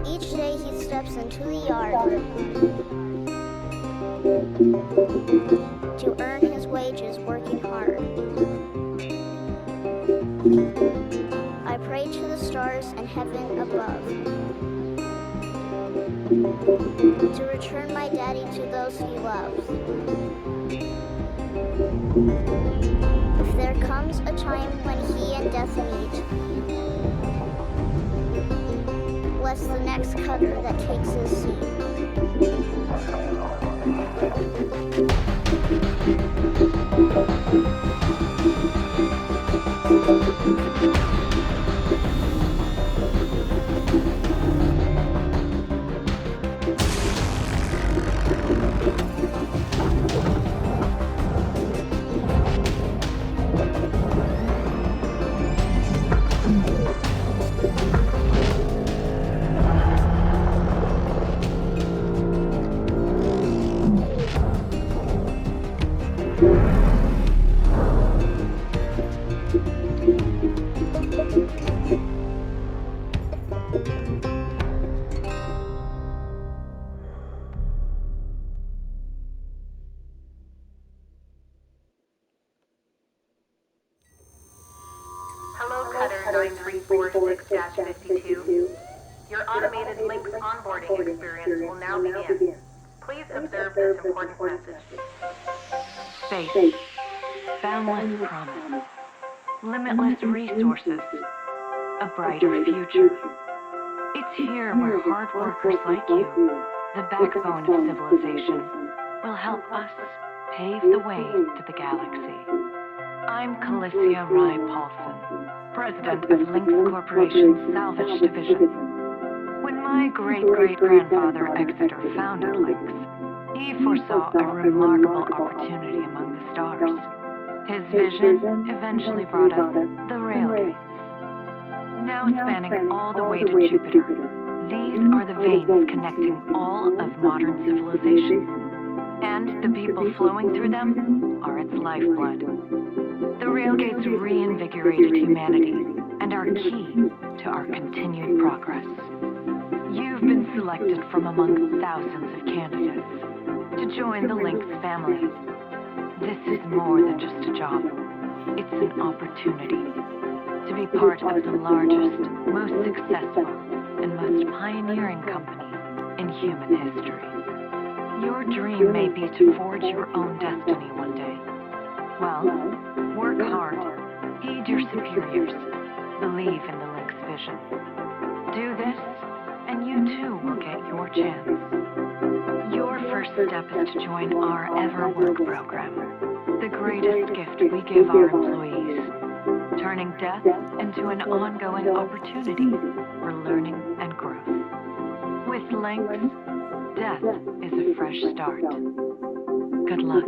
Each day he steps into the yard to earn his wages working hard. I pray to the stars and heaven above to return my daddy to those he loves. If there comes a time when he and death meet, bless the next cutter that takes his seat. Hello, Cutter 9346-52. Your automated Lynx onboarding experience will now begin. Please observe this important message. Space, boundless promise, limitless resources, a brighter future. It's here where hard workers like you, the backbone of civilization, will help us pave the way to the galaxy. I'm Calicia Rye Paulson, president of Lynx Corporation's Salvage Division. When my great-great-grandfather Exeter founded Lynx, he foresaw a remarkable opportunity among the stars. His vision eventually brought us the railgates. Now spanning all the way to Jupiter, these are the veins connecting all of modern civilization. And the people flowing through them are its lifeblood. The railgates reinvigorated humanity and are key to our continued progress. You've been selected from among thousands of candidates to join the Lynx family. This is more than just a job. It's an opportunity to be part of the largest, most successful, and most pioneering company in human history. Your dream may be to forge your own destiny one day. Well, work hard, heed your superiors, believe in the Lynx vision. Do this, and you too will get your chance. Your first step is to join our Ever Work program, the greatest gift we give our employees, turning death into an ongoing opportunity for learning and growth. With Lynx, death is a fresh start. Good luck.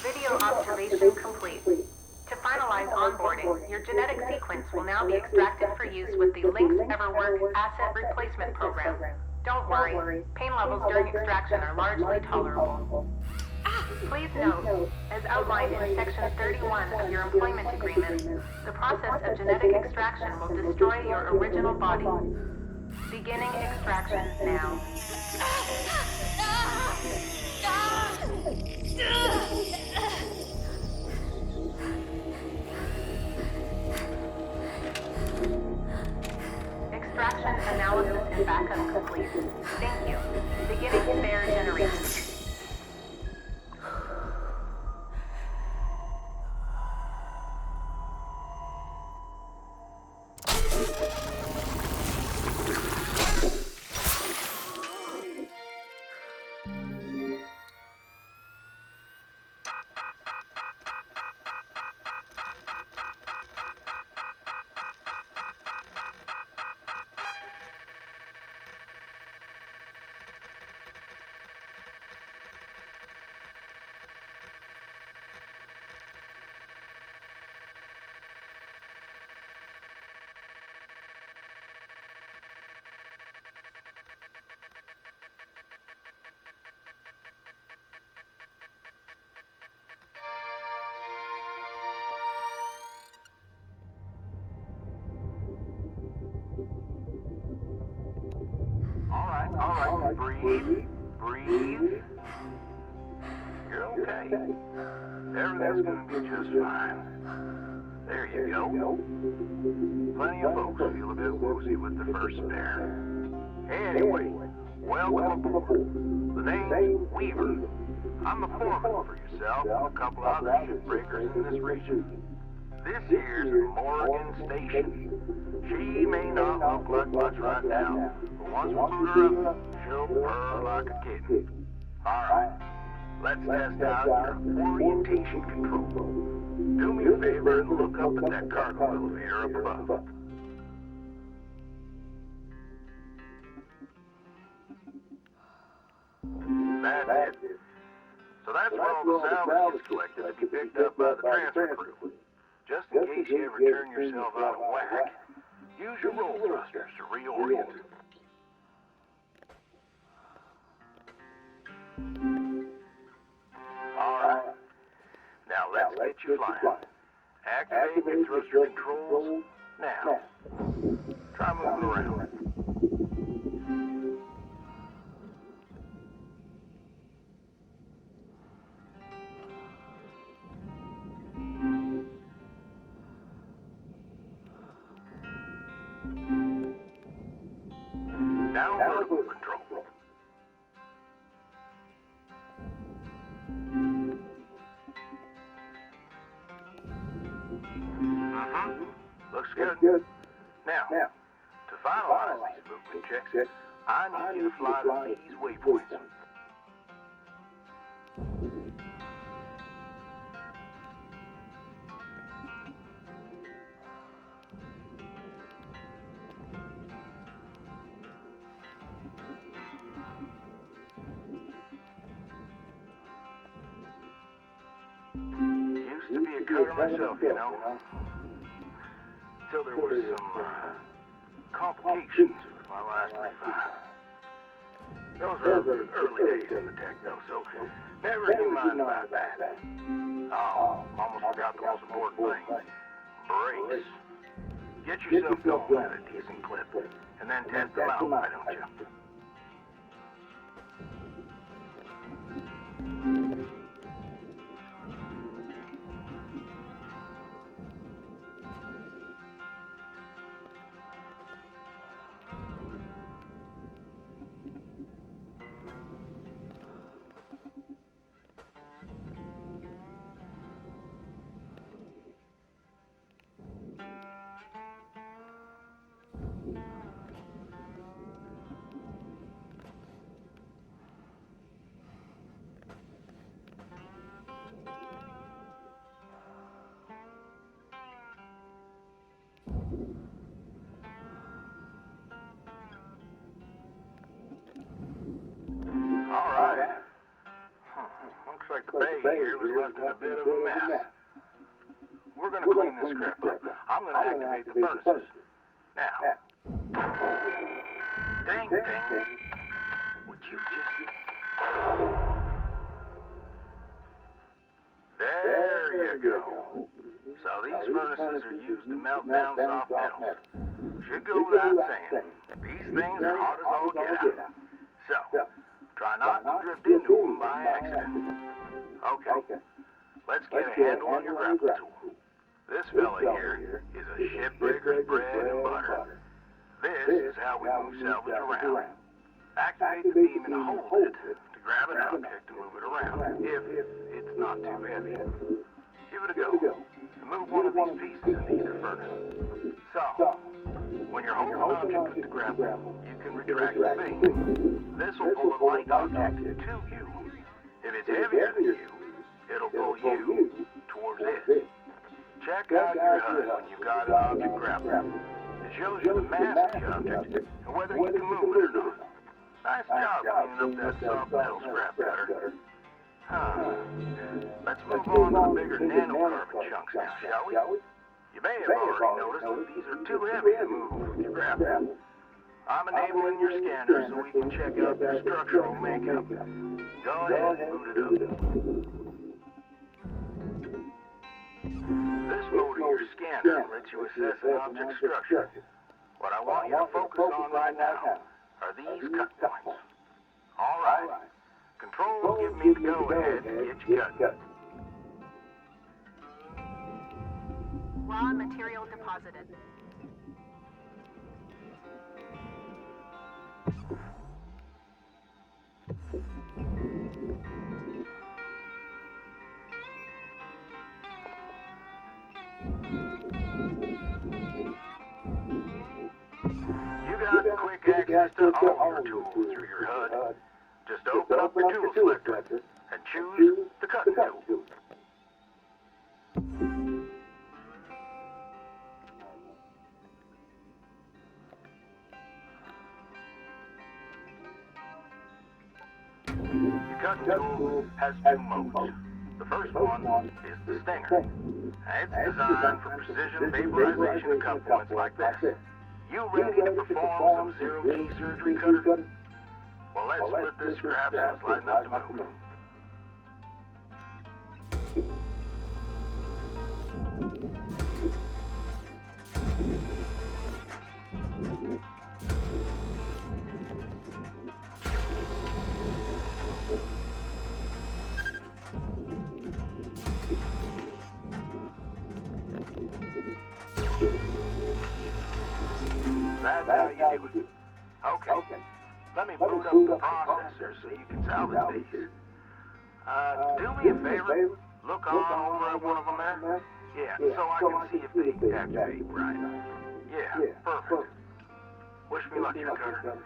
Video observation complete. To finalize onboarding, your genetic sequence will now be extracted for use with the Lynx EverWork Asset Replacement Program. Don't worry, pain levels during extraction are largely tolerable. Please note, as outlined in Section 31 of your employment agreement, the process of genetic extraction will destroy your original body. Beginning extraction now. Extraction analysis and backup complete. Thank you. Beginning spare generation. All right, breathe. You're okay. Everything's gonna be just fine. There you go. Plenty of folks feel a bit woozy with the first spare. Anyway, welcome aboard. The name's Weaver. I'm the foreman for yourself and a couple other shipbreakers in this region. This here's Morgan Station. She may not look like much right now, but once we boot her up, she'll purr like a kitten. Alright, let's test out your orientation control. Do me a favor and look up at that cargo elevator up above. That's it. So that's where all the salvage is collected to be picked up by the transfer crew. Just in case you ever turn yourself out of whack, use your roll thrusters to reorient. Alright, now let's get you flying. Activate your thruster controls now. Try moving around. Now vertical control. Looks good. Now, to finalize these movement checks, I need you to fly to these waypoints. Used to be a cutter myself, you know. Till there was some complications with my last refi. Those were early days in the techno, so never you mind about that. Oh, almost forgot the most important thing. Brakes. Get yourself going at a decent clip, and then test them out, why don't you? Alright. Looks like the bay here was left in a bit of a mess. We're gonna clean this crap up. I'm gonna activate the furnaces. Now. Ding, ding. furnaces are used to melt down soft metals. Should go without saying, these things are hot as all get out. So, try not to drift into them by accident. Okay, let's get a handle on your grapple tool. This fella here is a shipbreaker's bread and butter. This is how we move salvage around. Activate the beam and hold it to grab an object and move it around, if it's not too heavy. Give it a go, and move one of these pieces into either furnace. So, when you're holding an object with the grapple, you can retract the beam. This will pull a light object to you. If it's heavier than you, it'll pull you towards it. Check out your HUD when you've got an object grappled. It shows you the mass of the object and whether you can move it or not. Nice job cleaning up that soft metal scrap cutter. Let's move on to the bigger nanocarbon chunks now, shall we? You may have already noticed that these are too heavy to move with your grapple. I'm enabling your scanner so we can check out their structural makeup. Go ahead and boot it up. This mode of your scanner lets you assess an object's structure. What I want you to focus on right now are these cut points. All right. Control will give me the go-ahead to get you cutting. Raw material deposited. You got quick access to all your tools through your HUD. Just open up your tool selector and choose the cutting tool. The cutting tool has two modes. The first one is the stinger. It's designed for precision vaporization of cut points like this. You ready to perform some zero-G surgery, Cutter? Well, let's split this scrap so it's light enough to move. That's how you do it. Okay. Let me boot up the processor so you can salvage these. Do me a favor. Look on over at one of them there. Yeah, so I can see if they activate right. Yeah, perfect. Wish me luck, here, Cutter.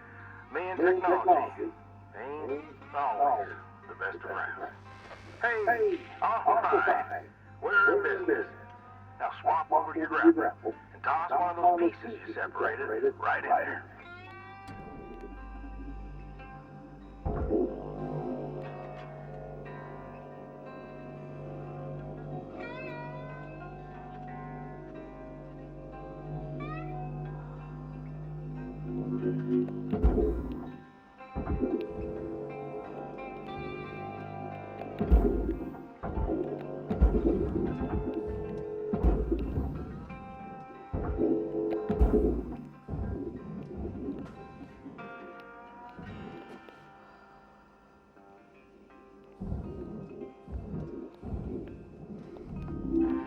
Me and technology ain't always the best around. Hey, all right. We're in business. Now swap over to your grapple and toss one of those pieces you separated right in there.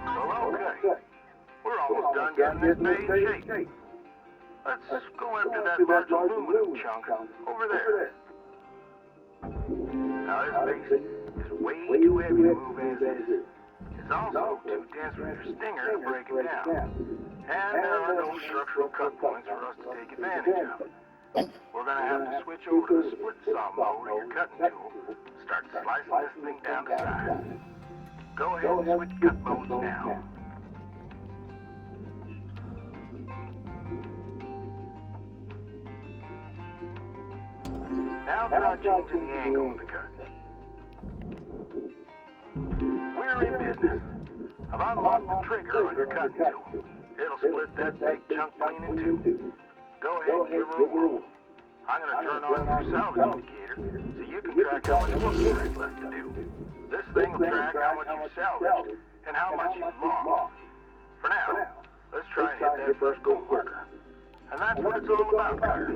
Well, okay. We're almost done getting this bay in shape. Let's go after that large aluminum chunk over there. Now, this base is way too heavy to move as is. It's also too dense for your stinger to break it down. And there are no structural cut points for us to take advantage of. We're going to have to switch over to the split saw mode of your cutting tool. Start slicing this thing down to size. Go ahead and switch cut modes now. Now try changing the angle of the cut. We're in business. I've unlocked the trigger on your cutting tool. It'll split that big chunk clean in two. Go ahead and give her a whirl. I'm going to turn on your salvage indicator so you can track how much work there is left to do. This thing will track how much you've salvaged and how much you've lost. For now, let's try and hit that first goal marker. And that's what it's all about, Cutter.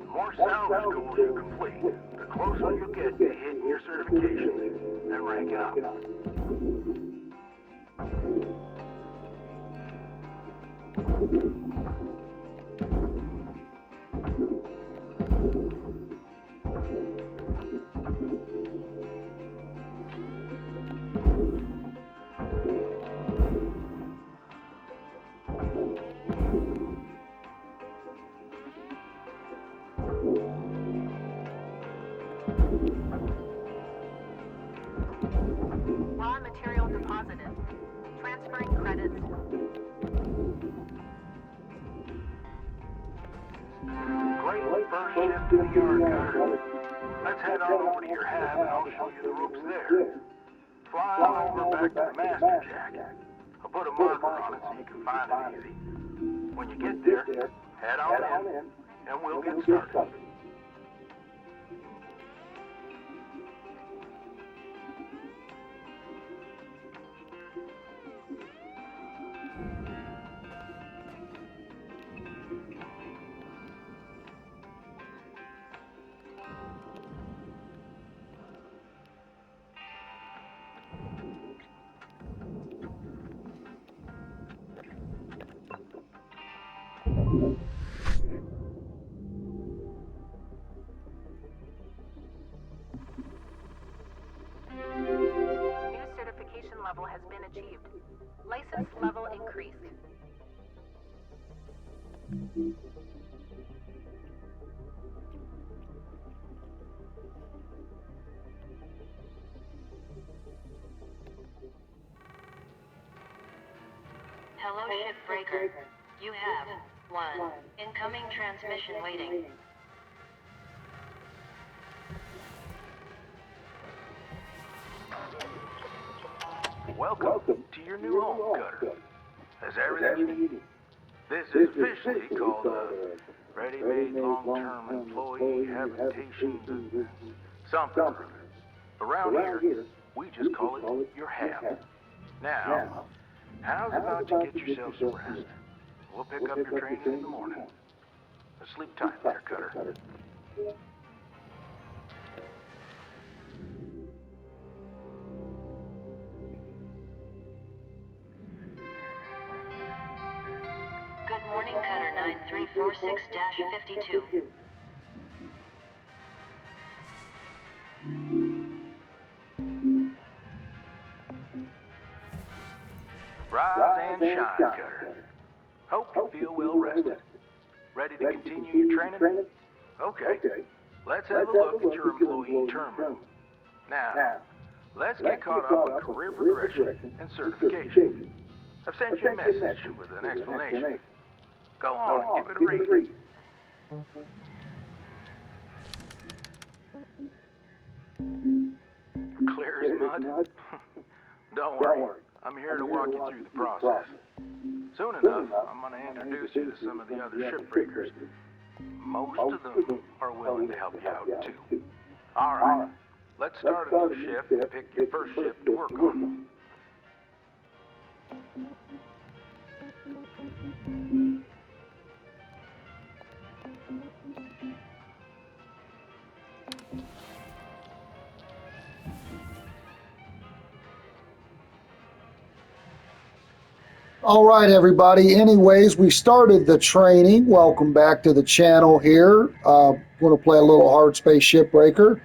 The more salvage goals you complete, the closer you get to hitting your certifications and ranking up. Raw material deposited. Transferring credits. Great first shift to the yard, Cutter. Let's head on over to your hab and I'll show you the ropes there. Fly on over back to the master jack. I'll put a marker on it so you can find it easy. When you get there, head on in and we'll get started. New certification level has been achieved. License level increased. Hello, Shipbreaker. You have 1 incoming transmission waiting. Welcome to your new home, Cutter. Has everything you need? This is officially called a ready-made long-term employee habitation something. Around here, we just call it your hab. Now, how's about you get yourself some rest? We'll pick up your training in the morning. Sleep tight there, Cutter. Good morning, Cutter 9346-52. Rise and shine, Cutter. Hope you feel well rested. Ready to continue your training? Okay. Let's have a look at your employee term room. Now, let's get caught up on career progression and certification. I've sent you a message with an explanation. Go on, give it a read. Clear as mud? Don't worry, I'm here to walk you through the process. Soon enough, I'm going to introduce you to some of the other shipbreakers. Most of them are willing to help you out, too. All right, let's start a new shift and pick your first shift to work on. All right, everybody. Anyways, we started the training. Welcome back to the channel here. Going to play a little Hardspace Shipbreaker.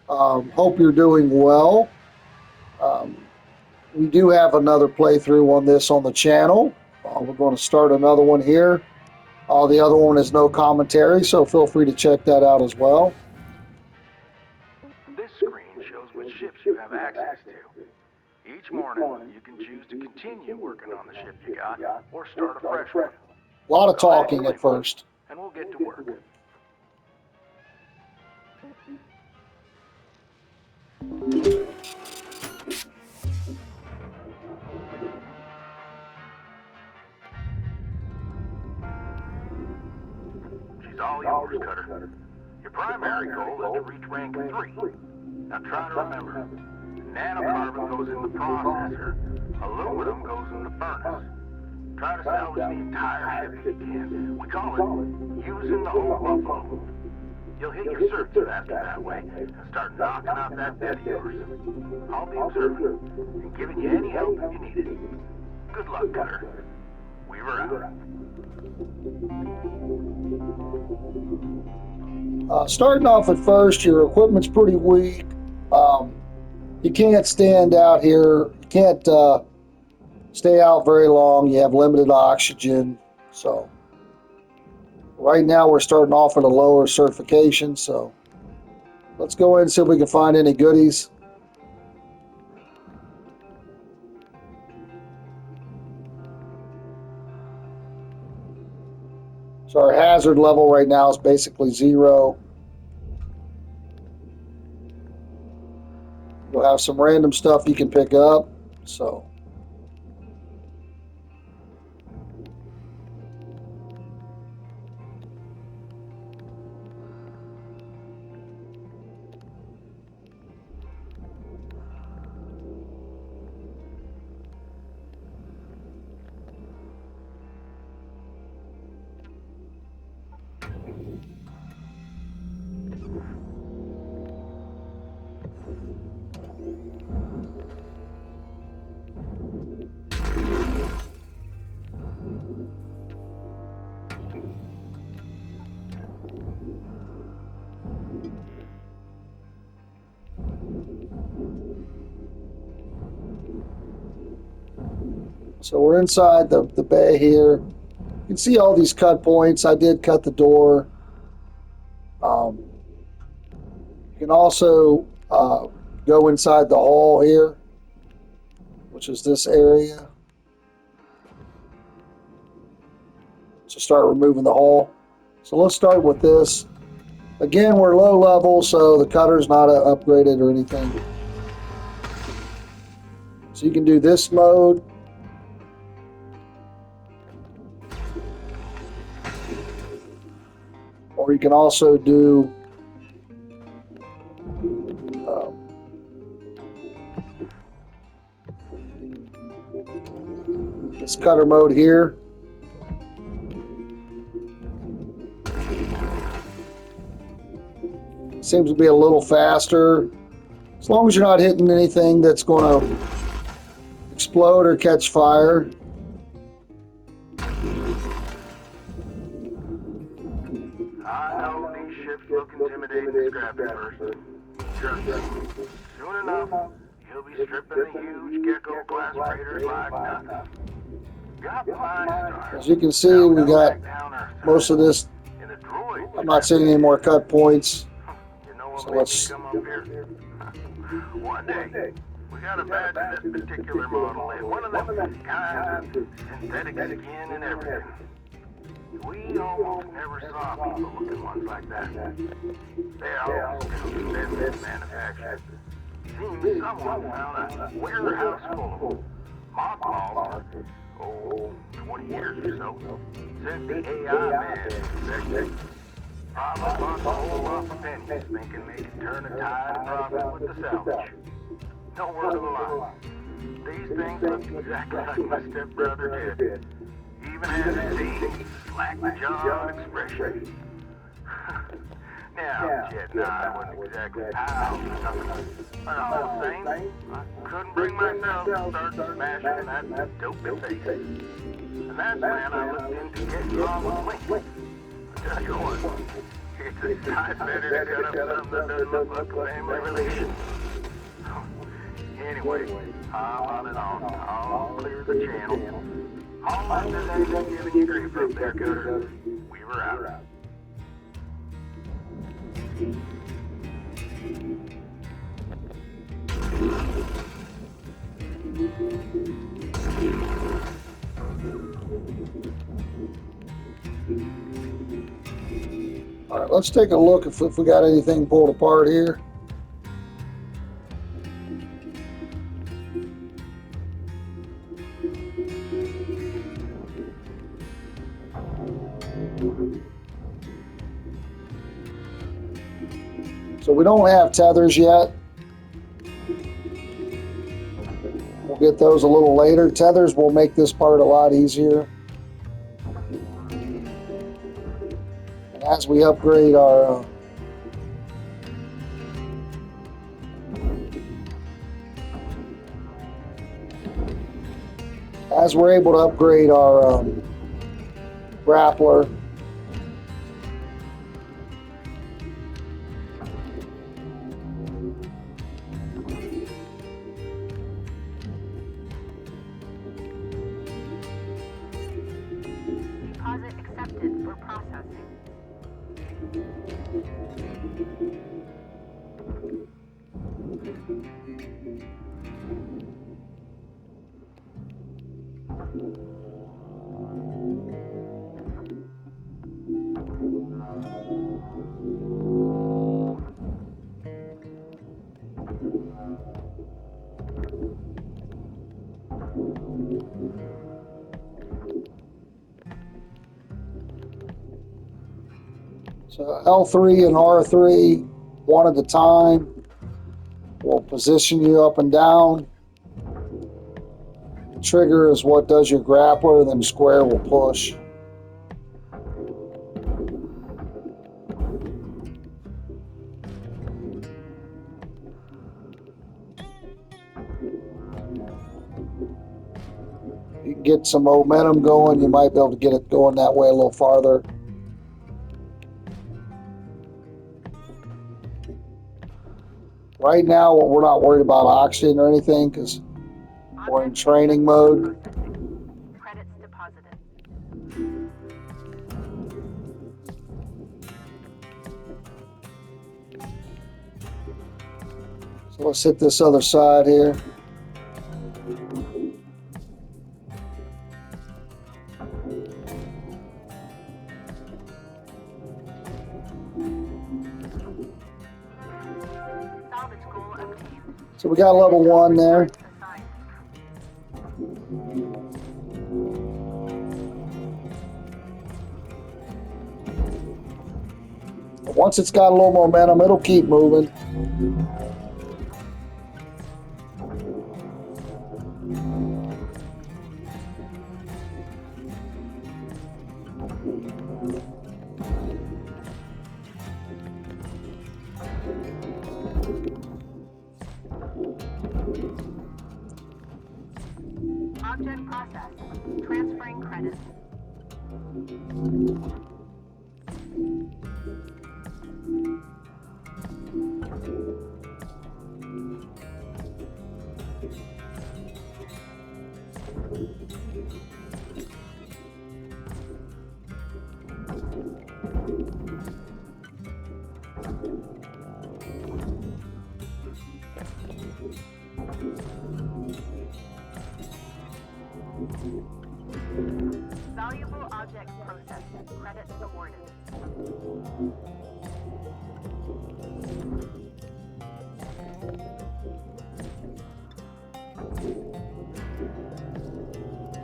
Hope you're doing well. We do have another playthrough on this on the channel. We're going to start another one here. The other one is no commentary, so feel free to check that out as well. This screen shows which ships you have access to. Each morning, you can choose to continue working on the ship you got or start a fresh one. A lot of talking at first. And we'll get to work. She's all yours, Cutter. Your primary goal is to reach rank 3. Now try to remember, nanocarbon goes in the processor, aluminum goes in the furnace. Try to salvage the entire ship if you can. We call it using the whole buffalo. You'll hit your certs faster that way and start knocking out that debt of yours. I'll be observing and giving you any help if you need it. Good luck, Cutter. Weaver out. Starting off at first, your equipment's pretty weak. You can't stand out here. You can't stay out very long. You have limited oxygen. So right now we're starting off at a lower certification. So let's go in and see if we can find any goodies. So our hazard level right now is basically 0. You'll have some random stuff you can pick up. So we're inside the bay here. You can see all these cut points. I did cut the door. You can also go inside the hull here, which is this area. So start removing the hull. So let's start with this. Again, we're low level, so the cutter's not upgraded or anything. So you can do this mode. Or you can also do this cutter mode here. Seems to be a little faster. As long as you're not hitting anything that's going to explode or catch fire. Look intimidating and scrappy first. Trust me. Soon enough, you'll be stripping the huge gecko-class freighters like nothing. Got my stars. As you can see, we got most of this. I'm not seeing any more cut points. So let's. Come up here. One day, we got a badge in this particular model, and one of them kinds of synthetic skin and everything. We almost never saw people looking ones like that. They all still been manufactured. Seems someone found a warehouse full of mothballs for, 20 years or so. Since the AI man infected. Probably bought a whole lot of pennies, thinking they could turn a tide and profit with the salvage. No word of a lie. These things look exactly like my stepbrother did. Even has a same slack-jawed expression. Now, Chet and I wasn't exactly pals or something, but all the same, I couldn't bring myself to start smashing that dopey face. And that's when I looked into getting on with Link. I tell you what, it's a sight better to cut up something that doesn't look like a family relation. Anyway, I'm on and on. I'll clear the channel. All I'm just giving you grief up there, Cutter. We were out. All right, let's take a look if we got anything pulled apart here. So we don't have tethers yet. We'll get those a little later. Tethers will make this part a lot easier. And as we upgrade our as we're able to upgrade our grappler, Deposit accepted for processing. so L3 and R3, one at a time, will position you up and down. The trigger is what does your grappler, then square will push. You can get some momentum going, you might be able to get it going that way a little farther. Right now, we're not worried about oxygen or anything because we're in training mode. Credits deposited. So let's hit this other side here. Salvage goal obtained. So we got level 1 there. Assigned. Once it's got a little momentum, it'll keep moving. Object processed. Transferring credits. Valuable object processed. Credits awarded.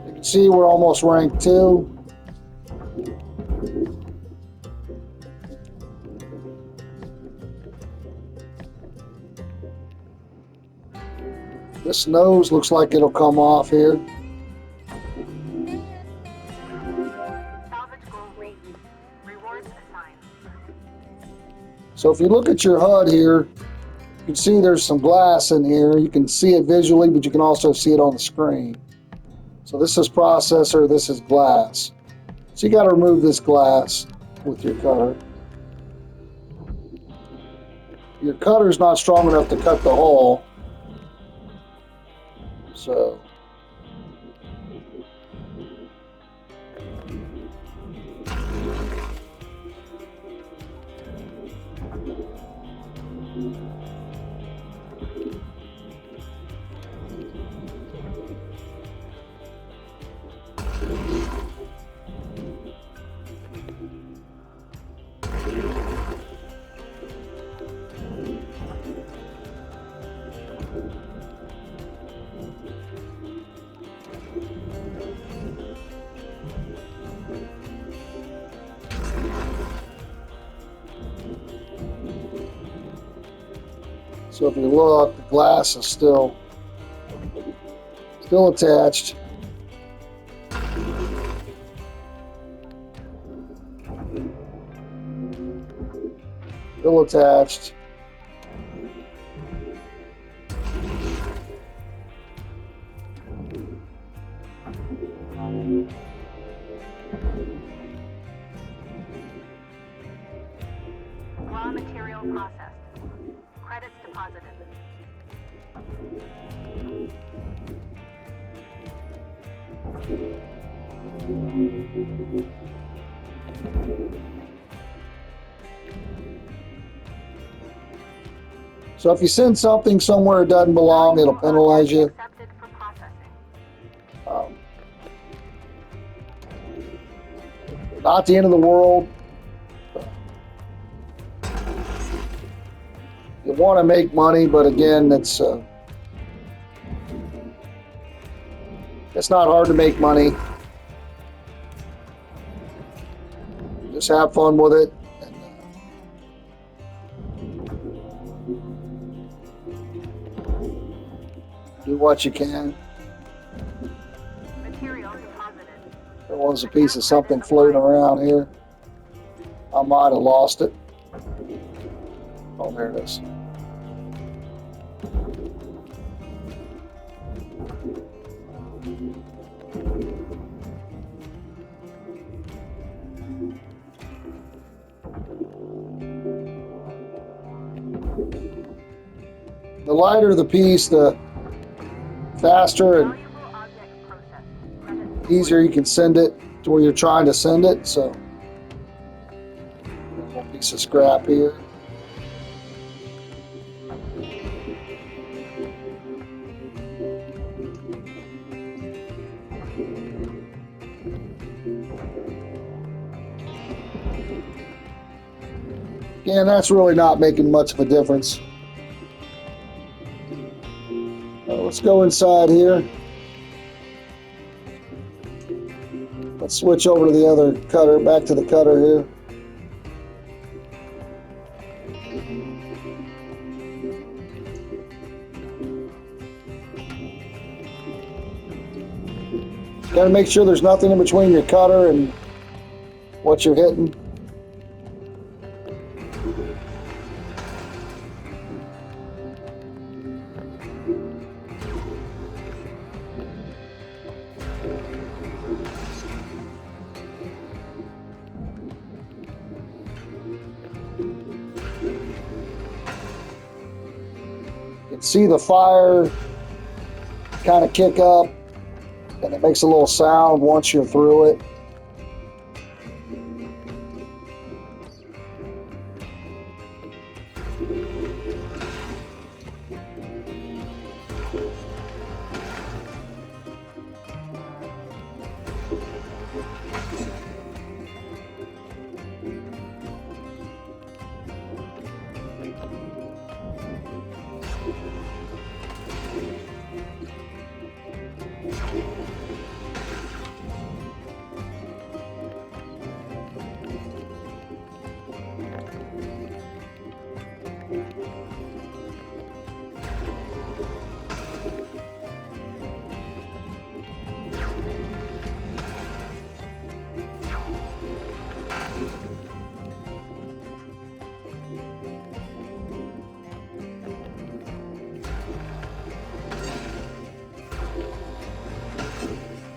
You can see we're almost rank 2. This nose looks like it'll come off here. Salvage goal reached. Rewards assigned. So if you look at your HUD here, you can see there's some glass in here. You can see it visually, but you can also see it on the screen. So this is processor, this is glass. So you got to remove this glass with your cutter. Your cutter's not strong enough to cut the hole. So So if you look, the glass is still attached. Still attached. Raw material processed. Credits deposited. So if you send something somewhere it doesn't belong, it'll penalize you. Accepted for processing. Not the end of the world. You want to make money, but again, it's not hard to make money. Just have fun with it. Do what you can. Material deposited. There was a piece of something floating around here. I might have lost it. Oh, there it is. The lighter the piece, the faster and Valuable object processed. Credits easier you can send it to where you're trying to send it. So, a piece of scrap here. Again, that's really not making much of a difference. Let's go inside here. Let's switch over to the other cutter, back to the cutter here. Got to make sure there's nothing in between your cutter and what you're hitting. See the fire kind of kick up, and it makes a little sound once you're through it.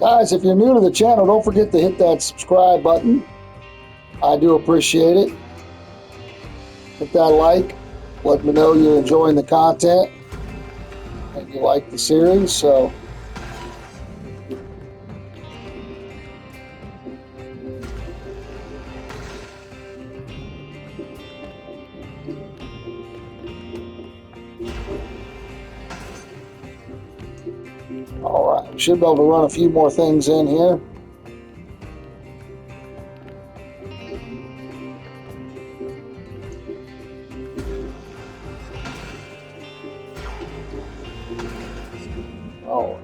Guys, if you're new to the channel, don't forget to hit that subscribe button. I do appreciate it. Hit that like. Let me know you're enjoying the content and you like the series. So, all right, we should be able to run a few more things in here. Oh,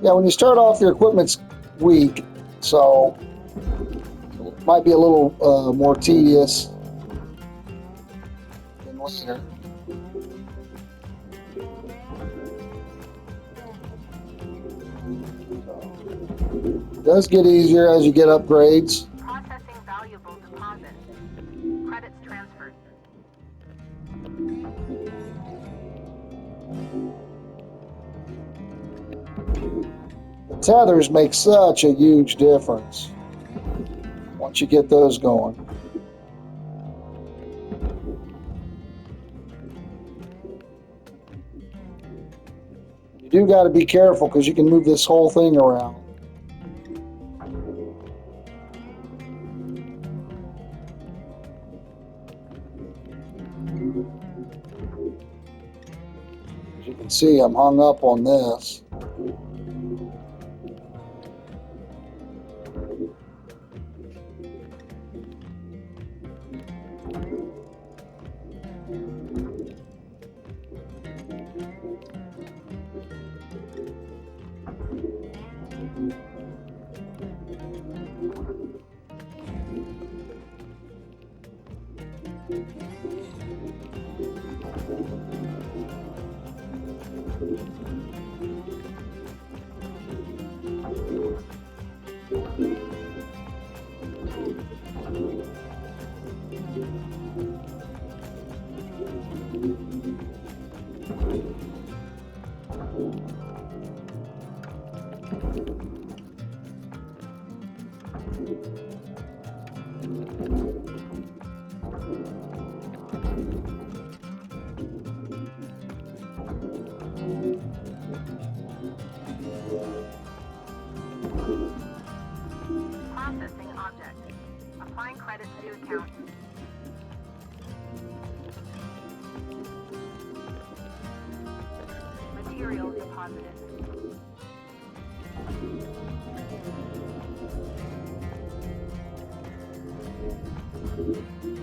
yeah, when you start off, your equipment's weak, so Might be a little more tedious than later. It does get easier as you get upgrades. Processing valuable deposit. Credits transferred. The tethers make such a huge difference once you get those going. You do got to be careful because you can move this whole thing around. As you can see, I'm hung up on this. Processing object. Applying credits to account. Material deposited.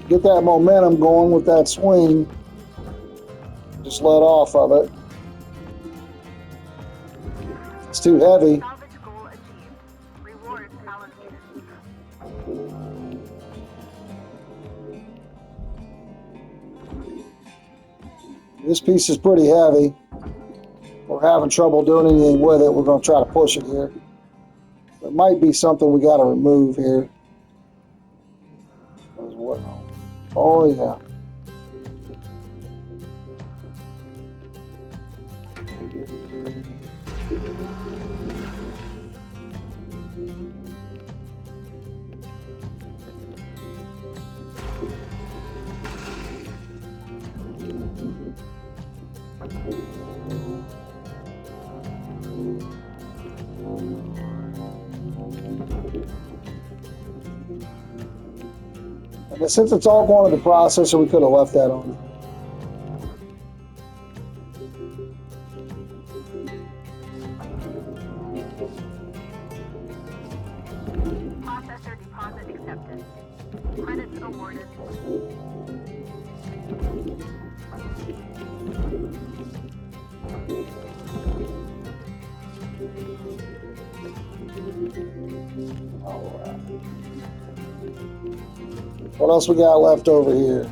Get that momentum going with that swing. Just let off of it. It's too heavy. Salvage goal achieved. Rewards allocated. This piece is pretty heavy. We're having trouble doing anything with it. We're going to try to push it here. There might be something we got to remove here as well. Oh yeah. And since it's all going to the processor, we could have left that on. Processor deposit accepted. Credits awarded. All right. What else we got left over here?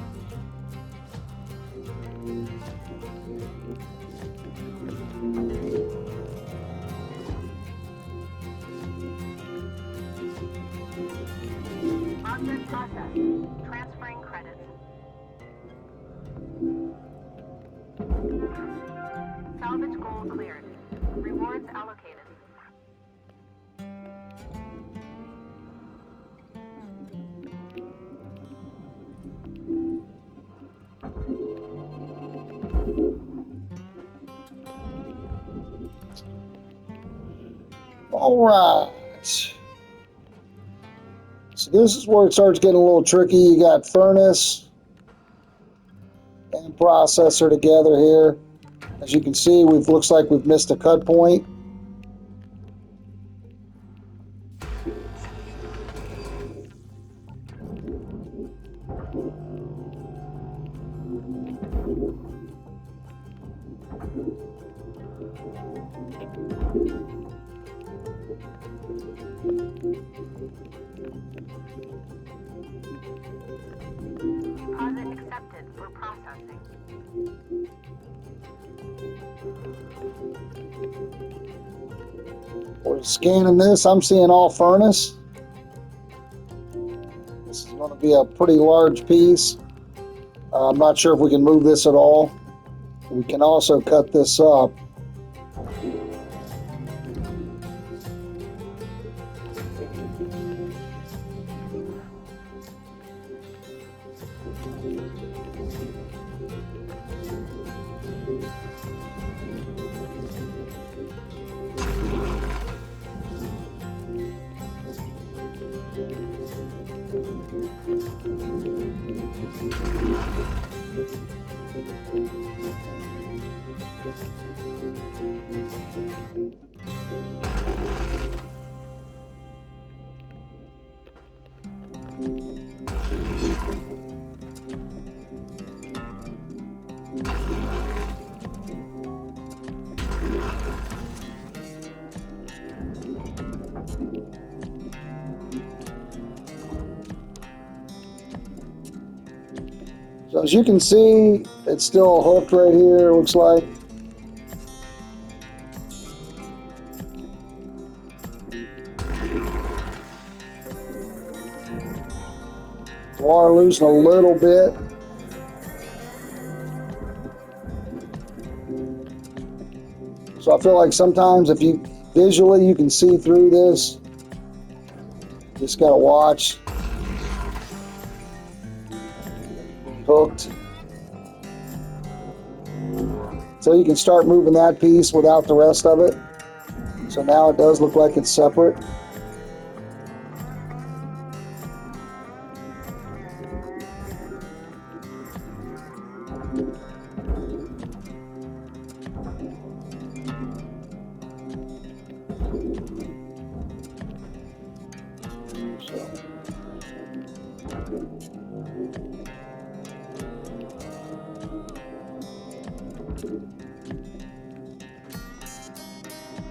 Object processed. Transferring credits. Salvage goal cleared. Rewards allocated. All right. So this is where it starts getting a little tricky. You got furnace and processor together here. As you can see, looks like we've missed a cut point. Deposit accepted for processing. We're scanning this. I'm seeing all furnace. This is going to be a pretty large piece. I'm not sure if we can move this at all. We can also cut this up. So as you can see, it's still hooked right here, it looks like. Water loosen a little bit. So I feel like sometimes if you visually you can see through this, just gotta watch. Hooked. So you can start moving that piece without the rest of it. So now it does look like it's separate.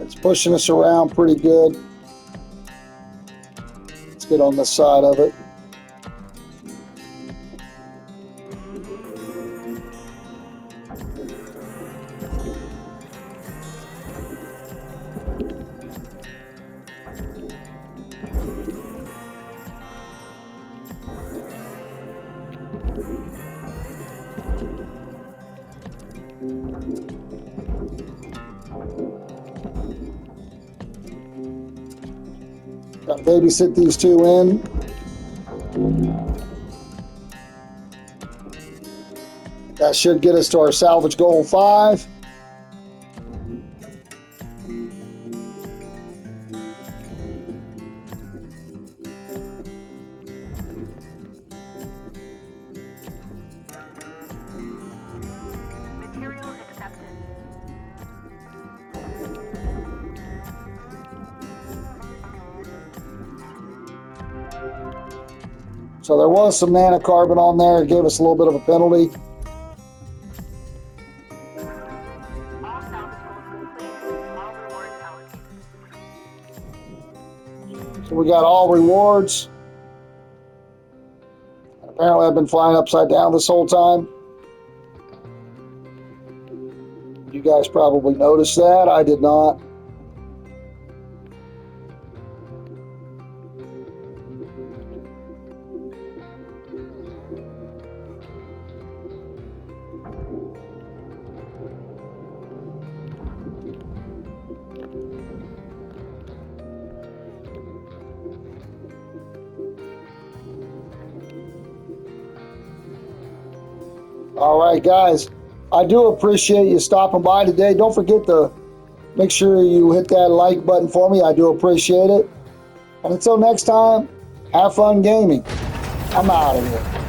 It's pushing us around pretty good. Let's get on this side of it. Gotta babysit these two in. That should get us to our salvage goal 5. Material accepted. So there was some nanocarbon on there. It gave us a little bit of a penalty. All salvage goals complete. All rewards allocated. So we got all rewards. Apparently I've been flying upside down this whole time. You guys probably noticed that. I did not. All right, guys, I do appreciate you stopping by today. Don't forget to make sure you hit that like button for me. I do appreciate it. And until next time, have fun gaming. I'm out of here.